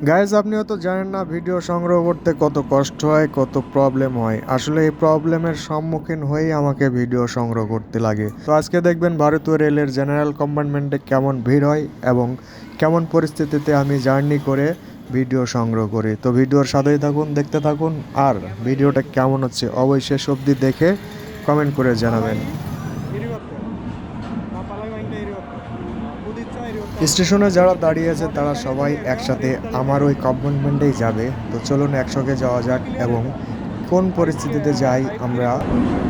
Guys আপনিও তো জানেন না ভিডিও সংগ্রহ করতে কত কষ্ট হয়, কত প্রবলেম হয়। আসলে এই প্রবলেমের সম্মুখীন হয়েই আমাকে ভিডিও সংগ্রহ করতে লাগে। তো আজকে দেখবেন ভারতীয় রেলের জেনারেল কম্পার্টমেন্টে কেমন ভিড় হয় এবং কেমন পরিস্থিতিতে আমি জার্নি করে ভিডিও সংগ্রহ করি। তো ভিডিওর সাথেই থাকুন, দেখতে থাকুন। আর ভিডিওটা কেমন হচ্ছে অবশ্যই শেষ অবধি দেখে কমেন্ট করে জানাবেন। স্টেশনে যারা দাঁড়িয়ে আছে তারা সবাই একসাথে আমার ওই কম্পার্টমেন্টেই যাবে। তো চলুন একসঙ্গে যাওয়া যাক এবং কোন পরিস্থিতিতে যাই আমরা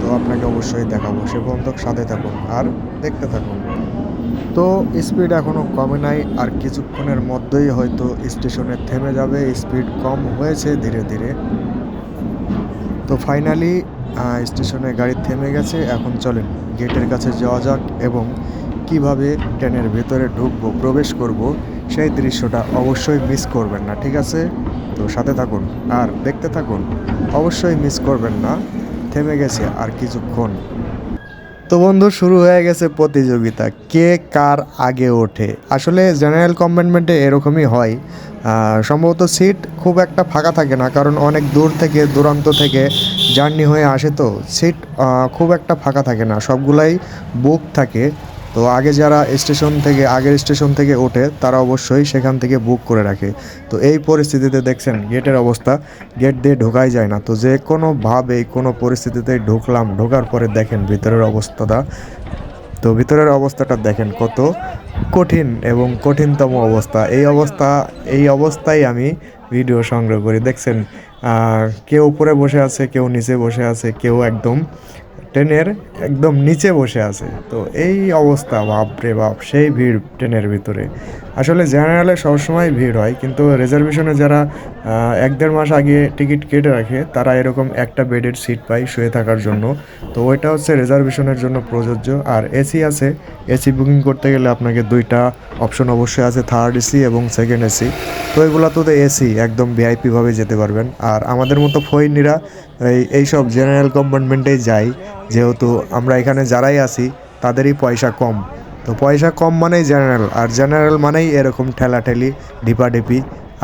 তো আপনাকে অবশ্যই দেখাবো। সে পর্যন্ত সাথে থাকুন আর দেখতে থাকুন। তো স্পিড এখনও কমে নাই, আর কিছুক্ষণের মধ্যেই হয়তো স্টেশনে থেমে যাবে। স্পিড কম হয়েছে ধীরে ধীরে। তো ফাইনালি স্টেশনে গাড়ি থেমে গেছে। এখন চলেন গেটের কাছে যাওয়া যাক এবং কিভাবে ট্রেনের ভেতরে ঢুকবো, প্রবেশ করব, সেই দৃশ্যটা অবশ্যই মিস করবেন না, ঠিক আছে? তো সাথে থাকুন আর দেখতে থাকুন, অবশ্যই মিস করবেন না। থেমে গেছে আর কিছুক্ষণ। তো বন্ধু, শুরু হয়ে গেছে প্রতিযোগিতা, কে কার আগে ওঠে। আসলে জেনারেল কম্পার্টমেন্টে এরকমই হয়। সম্ভবত সিট খুব একটা ফাঁকা থাকে না, কারণ অনেক দূর থেকে দূরান্ত থেকে জার্নি হয়ে আসে, তো সিট খুব একটা ফাঁকা থাকে না, সবগুলাই বুক থাকে। তো আগে যারা আগের স্টেশন থেকে ওঠে তারা অবশ্যই সেখান থেকে বুক করে রাখে। তো এই পরিস্থিতিতে দেখছেন গেটের অবস্থা, গেট দিয়ে ঢোকাই যায় না। তো যে কোনোভাবে কোনো পরিস্থিতিতে ঢুকলাম, ঢোকার পরে দেখেন ভিতরের অবস্থাটা। তো ভিতরের অবস্থাটা দেখেন কত কঠিন এবং কঠিনতম অবস্থা। এই অবস্থায় আমি ভিডিও সংগ্রহ করি। দেখছেন কেউ উপরে বসে আছে, কেউ নিচে বসে আছে, কেউ একদম ট্রেনের একদম নিচে বসে আছে। তো এই অবস্থা, বাপরে বাপ, সেই ভিড় ট্রেনের ভিতরে। আসলে জেনারেলে সবসময় ভিড় হয়, কিন্তু রিজার্ভেশনে যারা 1-1.5 মাস আগে টিকিট কেটে রাখে তারা এরকম একটা বেডের সিট পায় শুয়ে থাকার জন্য। তো ওইটা হচ্ছে রিজার্ভেশনের জন্য প্রযোজ্য। আর এসি আছে, এসি বুকিং করতে গেলে আপনাকে দুইটা অপশন অবশ্যই আছে, থার্ড এসি এবং সেকেন্ড এসি। তো এগুলো তো এসি, একদম ভিআইপিভাবে যেতে পারবেন। আর আমাদের মতো ফইনিরা এইসব জেনারেল কম্পার্টমেন্টেই যাই, যেহেতু আমরা এখানে যারাই আছি তাদেরই পয়সা কম। তো পয়সা কম মানেই জেনারেল, আর জেনারেল মানেই এরকম ঠেলাঠেলি, ঢিপাঢিপি,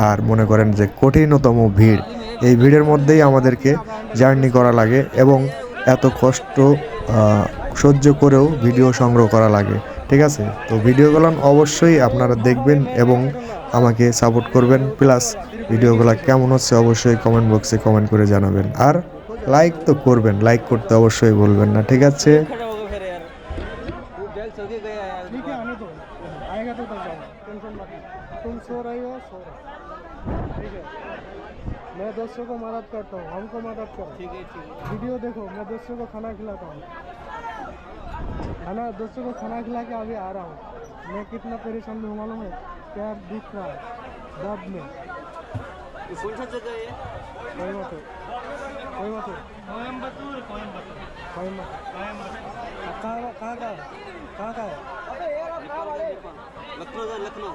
আর মনে করেন যে কঠিনতম ভিড়। এই ভিড়ের মধ্যেই আমাদেরকে জার্নি করা লাগে এবং এত কষ্ট সহ্য করেও ভিডিও সংগ্রহ করা লাগে, ঠিক আছে? তো ভিডিওগুলো অবশ্যই আপনারা দেখবেন এবং আমাকে সাপোর্ট করবেন। প্লাস ভিডিওগুলো কেমন হচ্ছে অবশ্যই কমেন্ট বক্সে কমেন্ট করে জানাবেন। আর লাইক তো করবেন, লাইক করতে অবশ্যই ভুলবেন না, ঠিক আছে? ठीक है, आने दो, आएगा तो तब जाओ, टेंशन मत लो। तुम सो रही हो, सो रहे, ठीक है? मैं दोस्तों को मदद करता हूँ, हमको मदद करो, ठीक है? वीडियो देखो, मैं दोस्तों को खाना खिलाता हूँ, है ना? दोस्तों को खाना खिला के अभी आ रहा हूँ। मैं कितना परेशान हूँ मालूम है? क्या दिख रहा है दर्द में। कौन सा जगह है? कोई मत हो, कोई मत हो, कोयम्बतूर कोयम्बतूर कोई मत। कहाँ कहाँ का है? कहाँ का है? लखनऊ जा लखनऊ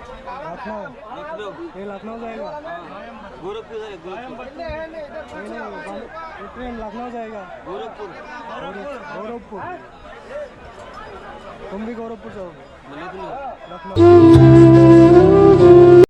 लखनऊ। लखनऊ ये लखनऊ जाएगा? गोरखपुर जाए गोरखपुर नहीं, ये ट्रेन लखनऊ जाएगा। गोरखपुर गोरखपुर। तुम भी गोरखपुर जाओगे? लखनऊ लखनऊ।